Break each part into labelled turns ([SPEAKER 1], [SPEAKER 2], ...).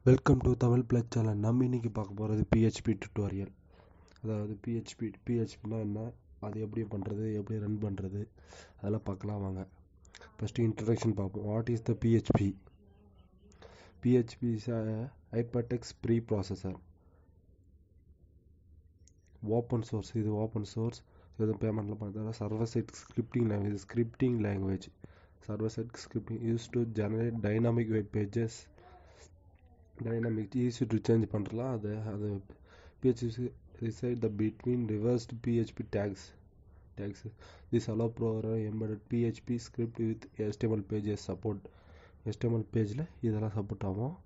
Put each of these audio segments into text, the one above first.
[SPEAKER 1] Welcome to Tamil plus channel. நம்ம இன்றைக்கி பார்க்க போகிறது பிஹெச்பி டியூட்டோரியல். அதாவது பிஹெச்பினா என்ன, அது எப்படி பண்ணுறது, எப்படி ரன் பண்ணுறது, அதெல்லாம் பார்க்கலாம் வாங்க. ஃபஸ்ட்டு இன்ட்ரடக்ஷன் பார்ப்போம். What is the PHP? PHP is hypertext preprocessor, open source. இது ஓப்பன் சோர்ஸ். எதுவும் பேமெண்ட்டில் பார்த்தா server side scripting language. Server side scripting use to generate dynamic web pages. Dynamic easy to change பண்ணுறலாம். அது PHP reside the between reversed PHP tags. This allow program embedded PHP script with HTML pages support. HTML பேஜில் இதெல்லாம் support ஆகும்.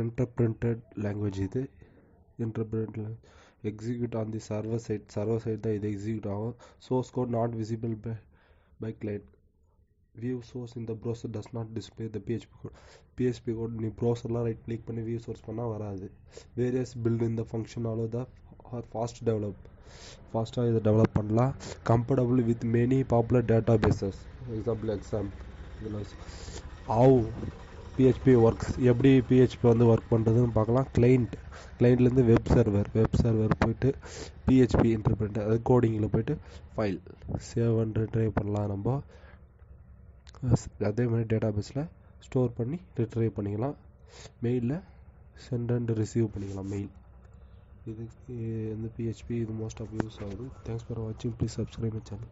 [SPEAKER 1] Interpreted language. இது interpreted execute on the server side தான் இது execute ஆகும். Source code not visible by client. View source in the browser does not display the PHP code. நீ ப்ரௌசர்லாம் right click பண்ணி வியூ சோர்ஸ் பண்ணால் வராது. வேரியஸ் பில்ட் இந்த ஃபங்க்ஷன் ஆலோ த ஃபாஸ்ட்டாக இதை டெவலப் பண்ணலாம். Comfortable with many popular databases. Example இதில் ஹவு பிஹெச்பி ஒர்க்ஸ், எப்படி பிஹெச்பி ஒர்க் பண்ணுறதுன்னு பார்க்கலாம். கிளைண்ட்லேருந்து வெப் சர்வர் போயிட்டு பிஹெச்பி இன்டர்பிரிண்ட், அது கோடிங்கில் போயிட்டு ஃபைல் சேவ் அண்ட் ரிட்ரைவ் பண்ணலாம். நம்ம அதே மாதிரி டேட்டா பேஸில் ஸ்டோர் பண்ணி ரிட்ரைவ் பண்ணிக்கலாம். மெயிலில் சென்ட் அண்ட் ரிசீவ் பண்ணிக்கலாம் மெயில். இதுக்கு இந்த பிஹெச்பி இது மோஸ்ட் ஆஃப் யூஸ் ஆகுது. தேங்க்ஸ் ஃபார் வாட்சிங். Please subscribe my channel.